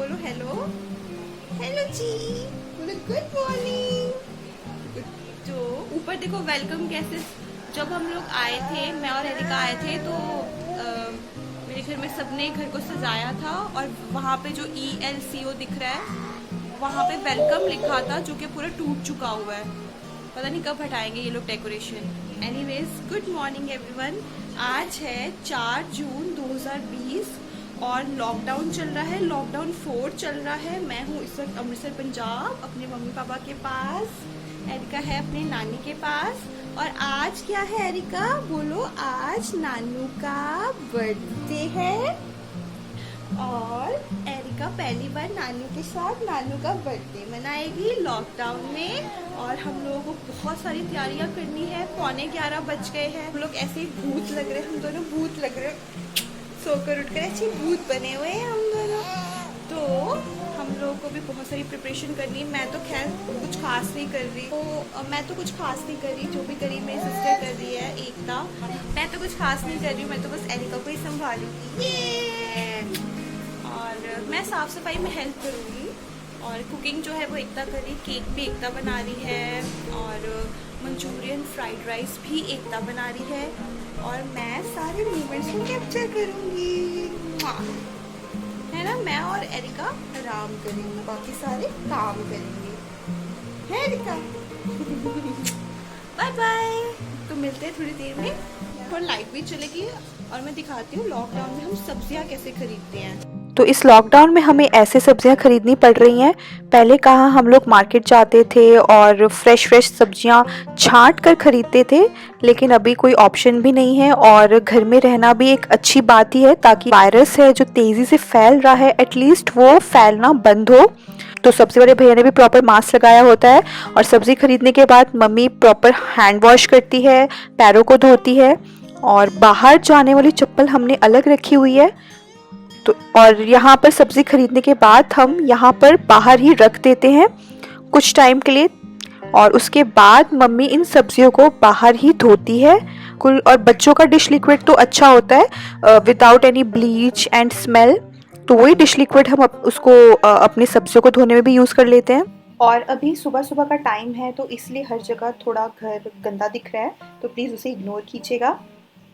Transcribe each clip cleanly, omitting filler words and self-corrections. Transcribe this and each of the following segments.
बोलो hello. Hello जी, बोलो good morning. तो ऊपर देखो वेलकम कैसे। जब हम लोग आए थे, मैं और एरिका आए थे, तो मेरे घर में सबने घर को सजाया था और वहाँ पे जो ELCO दिख रहा है वहाँ पे वेलकम लिखा था, जो कि पूरा टूट चुका हुआ है। पता नहीं कब हटाएंगे ये लोग decoration. Anyways, good morning everyone. आज है 4 जून 2020 और लॉकडाउन चल रहा है, लॉकडाउन 4 चल रहा है। मैं हूँ इस वक्त अमृतसर पंजाब अपने मम्मी पापा के पास। एरिका है अपने नानी के पास। और आज क्या है एरिका, बोलो। आज नानू का बर्थडे है और एरिका पहली बार नानू के साथ नानू का बर्थडे मनाएगी लॉकडाउन में। और हम लोगों को बहुत सारी तैयारियां करनी है। 11:15 बज गए हैं, हम लोग ऐसे ही भूत लग रहे हैं, हम दोनों भूत लग रहे हैं, सोकर उठकर ऐसे भूत बने हुए हैं हम दोनों। तो हम लोगों को भी बहुत सारी प्रिपरेशन करनी है। मैं तो खैर कुछ खास नहीं कर रही, तो मैं तो कुछ खास नहीं कर रही, जो भी करी मेरी सिस्टर कर रही है एकता। मैं तो कुछ खास नहीं कर रही हूँ, मैं तो बस एरिका को ही संभालूंगी ये। और मैं साफ़ सफाई में हेल्प करूँगी और कुकिंग जो है वो एकता कर रही, केक भी एकता बना रही है और मंचूरियन फ्राइड राइस भी एकता बना रही है। और मैं सारे मोमेंट्स को कैप्चर करूँगी, है ना। मैं और एरिका आराम करेंगे, बाकी सारे काम करेंगे, है एरिका। Bye bye. तो मिलते हैं थोड़ी देर में और लाइट भी चलेगी और मैं दिखाती हूँ लॉकडाउन में हम सब्जियाँ कैसे खरीदते हैं। तो इस लॉकडाउन में हमें ऐसे सब्जियां खरीदनी पड़ रही हैं। पहले कहाँ हम लोग मार्केट जाते थे और फ्रेश फ्रेश सब्जियां छांट कर खरीदते थे, लेकिन अभी कोई ऑप्शन भी नहीं है और घर में रहना भी एक अच्छी बात ही है, ताकि वायरस है जो तेज़ी से फैल रहा है एटलीस्ट वो फैलना बंद हो। तो सबसे बड़े भैया ने भी प्रॉपर मास्क लगाया होता है और सब्ज़ी खरीदने के बाद मम्मी प्रॉपर हैंड वॉश करती है, पैरों को धोती है और बाहर जाने वाली चप्पल हमने अलग रखी हुई है। तो और यहाँ पर सब्ज़ी खरीदने के बाद हम यहाँ पर बाहर ही रख देते हैं कुछ टाइम के लिए और उसके बाद मम्मी इन सब्जियों को बाहर ही धोती है कुल। और बच्चों का डिश लिक्विड तो अच्छा होता है without any bleach and smell, तो वही डिश लिक्विड हम उसको अपनी सब्जियों को धोने में भी यूज़ कर लेते हैं। और अभी सुबह सुबह का टाइम है तो इसलिए हर जगह थोड़ा घर गंदा दिख रहा है, तो प्लीज़ उसे इग्नोर कीजिएगा।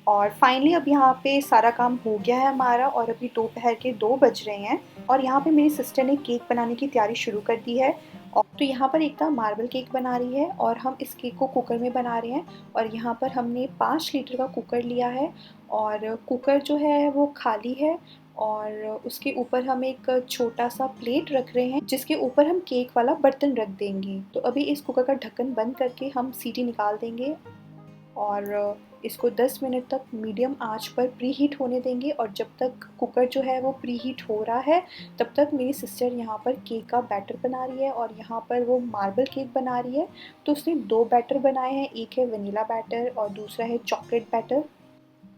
और फाइनली अब यहाँ पे सारा काम हो गया है हमारा और अभी दोपहर के 2 बज रहे हैं और यहाँ पे मेरी सिस्टर ने केक बनाने की तैयारी शुरू कर दी है। और तो यहाँ पर एकता मार्बल केक बना रही है और हम इस केक को कुकर में बना रहे हैं। और यहाँ पर हमने 5 लीटर का कुकर लिया है और कुकर जो है वो खाली है और उसके ऊपर हम एक छोटा सा प्लेट रख रहे हैं जिसके ऊपर हम केक वाला बर्तन रख देंगे। तो अभी इस कुकर का ढक्कन बंद करके हम सीटी निकाल देंगे और इसको 10 मिनट तक मीडियम आंच पर प्री हीट होने देंगे। और जब तक कुकर जो है वो प्री हीट हो रहा है तब तक मेरी सिस्टर यहाँ पर केक का बैटर बना रही है और यहाँ पर वो मार्बल केक बना रही है। तो उसने 2 बैटर बनाए हैं, एक है वनीला बैटर और दूसरा है चॉकलेट बैटर।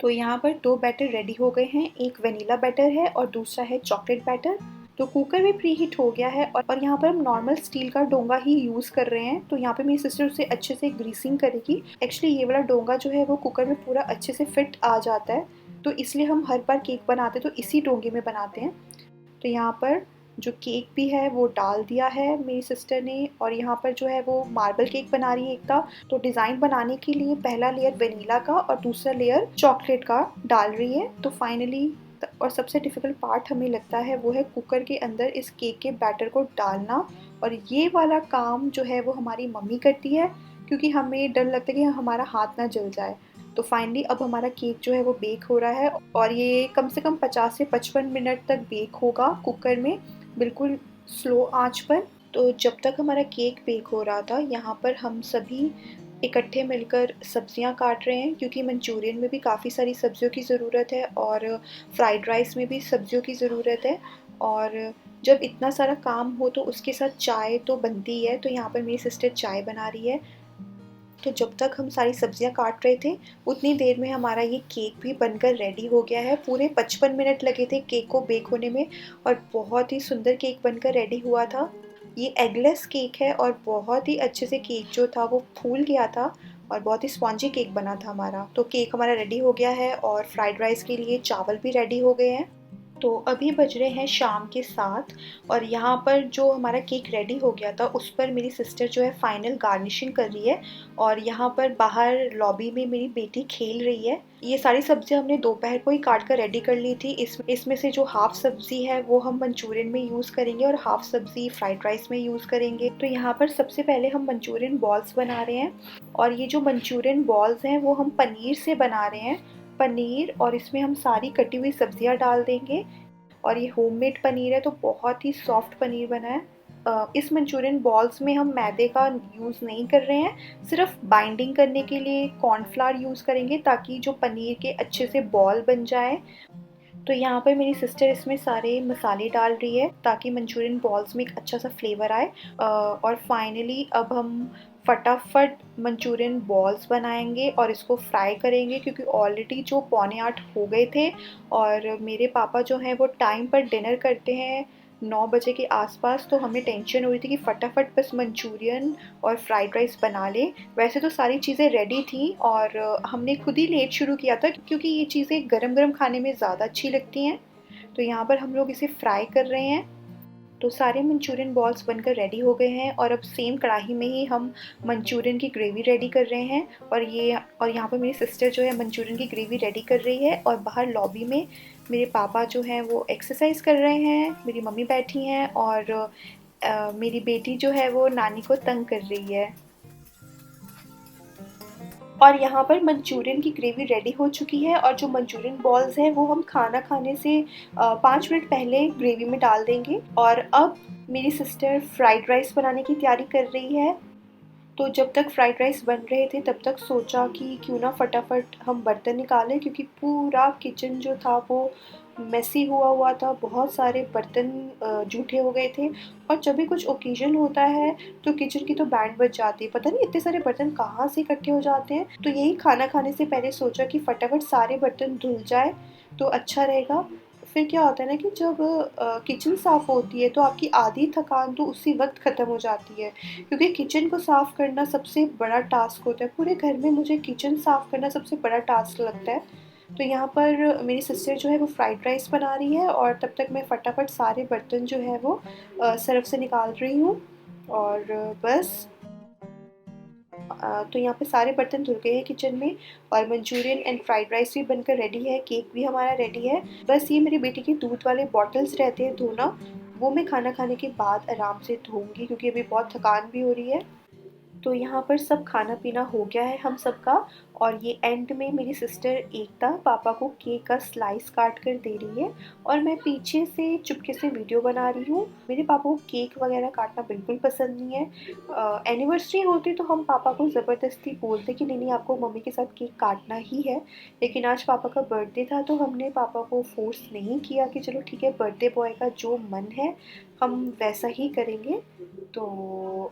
तो यहाँ पर 2 बैटर रेडी हो गए हैं, एक वनीला बैटर है और दूसरा है चॉकलेट बैटर। तो कुकर भी प्री हीट हो गया है और यहाँ पर हम नॉर्मल स्टील का डोंगा ही यूज़ कर रहे हैं। तो यहाँ पे मेरी सिस्टर उसे अच्छे से ग्रीसिंग करेगी। एक्चुअली ये वाला डोंगा जो है वो कुकर में पूरा अच्छे से फिट आ जाता है, तो इसलिए हम हर बार केक बनाते तो इसी डोंगे में बनाते हैं। तो यहाँ पर जो केक भी है वो डाल दिया है मेरी सिस्टर ने और यहाँ पर जो है वो मार्बल केक बना रही है एकता। तो डिज़ाइन बनाने के लिए पहला लेयर वनीला का और दूसरा लेयर चॉकलेट का डाल रही है। तो फाइनली और सबसे डिफ़िकल्ट पार्ट हमें लगता है वो है कुकर के अंदर इस केक के बैटर को डालना। और ये वाला काम जो है वो हमारी मम्मी करती है क्योंकि हमें डर लगता है कि हमारा हाथ ना जल जाए। तो फाइनली अब हमारा केक जो है वो बेक हो रहा है और ये कम से कम 50 से 55 मिनट तक बेक होगा कुकर में, बिल्कुल स्लो आंच पर। तो जब तक हमारा केक बेक हो रहा था यहाँ पर हम सभी इकट्ठे मिलकर सब्जियां काट रहे हैं क्योंकि मंचूरियन में भी काफ़ी सारी सब्जियों की ज़रूरत है और फ्राइड राइस में भी सब्जियों की ज़रूरत है। और जब इतना सारा काम हो तो उसके साथ चाय तो बनती ही है, तो यहाँ पर मेरी सिस्टर चाय बना रही है। तो जब तक हम सारी सब्जियां काट रहे थे उतनी देर में हमारा ये केक भी बनकर रेडी हो गया है। पूरे 55 मिनट लगे थे केक को बेक होने में और बहुत ही सुंदर केक बनकर रेडी हुआ था। ये एगलेस केक है और बहुत ही अच्छे से केक जो था वो फूल गया था और बहुत ही स्पॉन्जी केक बना था हमारा। तो केक हमारा रेडी हो गया है और फ्राइड राइस के लिए चावल भी रेडी हो गए हैं। तो अभी बज रहे हैं शाम के 7 और यहाँ पर जो हमारा केक रेडी हो गया था उस पर मेरी सिस्टर जो है फाइनल गार्निशिंग कर रही है और यहाँ पर बाहर लॉबी में मेरी बेटी खेल रही है। ये सारी सब्जियां हमने दोपहर को ही काट कर रेडी कर ली थी। इसमें से जो हाफ सब्जी है वो हम मंचूरियन में यूज़ करेंगे और हाफ सब्जी फ्राइड राइस में यूज़ करेंगे। तो यहाँ पर सबसे पहले हम मंचूरियन बॉल्स बना रहे हैं और ये जो मंचूरियन बॉल्स हैं वो हम पनीर से बना रहे हैं। पनीर और इसमें हम सारी कटी हुई सब्जियां डाल देंगे और ये होममेड पनीर है तो बहुत ही सॉफ्ट पनीर बना है। इस मंचूरियन बॉल्स में हम मैदे का यूज़ नहीं कर रहे हैं, सिर्फ बाइंडिंग करने के लिए कॉर्नफ्लावर यूज़ करेंगे ताकि जो पनीर के अच्छे से बॉल बन जाए। तो यहाँ पर मेरी सिस्टर इसमें सारे मसाले डाल रही है ताकि मंचूरियन बॉल्स में एक अच्छा सा फ्लेवर आए। और फाइनली अब हम फटाफट मंचूरियन बॉल्स बनाएंगे और इसको फ्राई करेंगे क्योंकि ऑलरेडी जो 7:45 हो गए थे और मेरे पापा जो हैं वो टाइम पर डिनर करते हैं 9 बजे के आसपास। तो हमें टेंशन हो रही थी कि फटाफट बस मंचूरियन और फ्राइड राइस बना लें। वैसे तो सारी चीज़ें रेडी थी और हमने खुद ही लेट शुरू किया था क्योंकि ये चीज़ें गरम गरम खाने में ज़्यादा अच्छी लगती हैं। तो यहाँ पर हम लोग इसे फ्राई कर रहे हैं। तो सारे मंचूरियन बॉल्स बनकर रेडी हो गए हैं और अब सेम कढ़ाई में ही हम मंचूरियन की ग्रेवी रेडी कर रहे हैं। और यहाँ पर मेरी सिस्टर जो है मंचूरियन की ग्रेवी रेडी कर रही है और बाहर लॉबी में मेरे पापा जो हैं वो एक्सरसाइज कर रहे हैं, मेरी मम्मी बैठी हैं और मेरी बेटी जो है वो नानी को तंग कर रही है। और यहाँ पर मंचूरियन की ग्रेवी रेडी हो चुकी है और जो मंचूरियन बॉल्स हैं वो हम खाना खाने से 5 मिनट पहले ग्रेवी में डाल देंगे। और अब मेरी सिस्टर फ्राइड राइस बनाने की तैयारी कर रही है। तो जब तक फ्राइड राइस बन रहे थे तब तक सोचा कि क्यों ना फटाफट हम बर्तन निकालें क्योंकि पूरा किचन जो था वो मेसी हुआ था, बहुत सारे बर्तन जूठे हो गए थे। और जब भी कुछ ओकेजन होता है तो किचन की तो बैंड बज जाती है, पता नहीं इतने सारे बर्तन कहाँ से इकट्ठे हो जाते हैं। तो यही खाना खाने से पहले सोचा कि फटाफट सारे बर्तन धुल जाए तो अच्छा रहेगा। फिर क्या होता है ना कि जब किचन साफ़ होती है तो आपकी आधी थकान तो उसी वक्त ख़त्म हो जाती है क्योंकि किचन को साफ़ करना सबसे बड़ा टास्क होता है। पूरे घर में मुझे किचन साफ़ करना सबसे बड़ा टास्क लगता है। तो यहाँ पर मेरी सिस्टर जो है वो फ्राइड राइस बना रही है और तब तक मैं फटाफट सारे बर्तन जो है वो सर्फ से निकाल रही हूँ। और बस तो यहाँ पे सारे बर्तन धुल गए हैं किचन में और मंचूरियन एंड फ्राइड राइस भी बनकर रेडी है, केक भी हमारा रेडी है। बस ये मेरी बेटी के दूध वाले बॉटल्स रहते हैं धोना, वो मैं खाना खाने के बाद आराम से धोऊंगी क्योंकि अभी बहुत थकान भी हो रही है। तो यहाँ पर सब खाना पीना हो गया है हम सबका और ये एंड में मेरी सिस्टर एकता पापा को केक का स्लाइस काट कर दे रही है और मैं पीछे से चुपके से वीडियो बना रही हूँ। मेरे पापा को केक वगैरह काटना बिल्कुल पसंद नहीं है। एनिवर्सरी होती तो हम पापा को ज़बरदस्ती बोलते कि नहीं नहीं आपको मम्मी के साथ केक काटना ही है, लेकिन आज पापा का बर्थडे था तो हमने पापा को फोर्स नहीं किया कि चलो ठीक है बर्थडे बॉय का जो मन है हम वैसा ही करेंगे। तो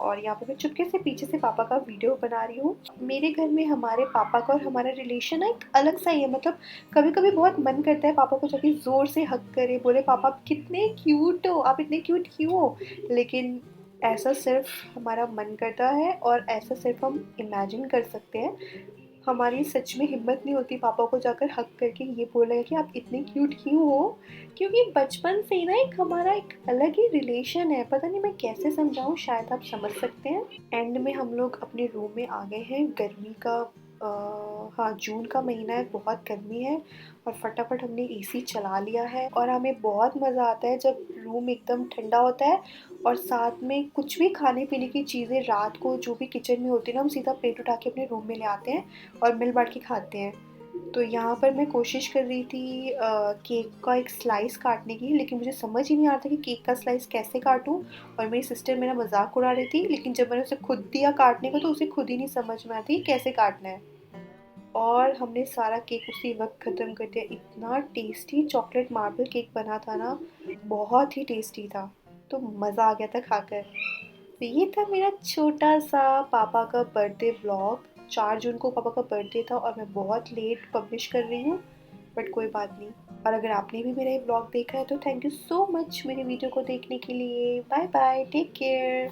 और यहाँ पे मैं चुपके से पीछे से पापा का वीडियो बना रही हूँ। मेरे घर में हमारे पापा का और हमारा रिलेशन एक अलग सा ही है, मतलब कभी कभी बहुत मन करता है पापा को जाके ज़ोर से हग करे, बोले पापा आप कितने क्यूट हो, आप इतने क्यूट क्यों हो। लेकिन ऐसा सिर्फ हमारा मन करता है और ऐसा सिर्फ हम इमेजिन कर सकते हैं। हमारी सच में हिम्मत नहीं होती पापा को जाकर हक करके ये बोलने कि आप इतने क्यूट क्यों हो, क्योंकि बचपन से ही ना एक हमारा एक अलग ही रिलेशन है। पता नहीं मैं कैसे समझाऊं, शायद आप समझ सकते हैं। एंड में हम लोग अपने रूम में आ गए हैं। गर्मी का हाँ जून का महीना है, बहुत गर्मी है और फटाफट हमने एसी चला लिया है और हमें बहुत मज़ा आता है जब रूम एकदम ठंडा होता है और साथ में कुछ भी खाने पीने की चीज़ें रात को जो भी किचन में होती है ना हम सीधा प्लेट उठा के अपने रूम में ले आते हैं और मिल बांट के खाते हैं। तो यहाँ पर मैं कोशिश कर रही थी केक का एक स्लाइस काटने की, लेकिन मुझे समझ ही नहीं आ रहा था कि केक का स्लाइस कैसे काटूं और मेरी सिस्टर मेरा मजाक उड़ा रही थी, लेकिन जब मैंने उसे खुद दिया काटने को तो उसे खुद ही नहीं समझ में आती कैसे काटना है। और हमने सारा केक उसी वक्त ख़त्म कर दिया। इतना टेस्टी चॉकलेट मार्बल केक बना था ना, बहुत ही टेस्टी था, तो मज़ा आ गया था खाकर। तो ये था मेरा छोटा सा पापा का बर्थडे व्लॉग। 4 जून को पापा का बर्थडे था और मैं बहुत लेट पब्लिश कर रही हूँ, बट कोई बात नहीं। और अगर आपने भी मेरा ये व्लॉग देखा है तो थैंक यू सो मच मेरे वीडियो को देखने के लिए। Bye bye, take care.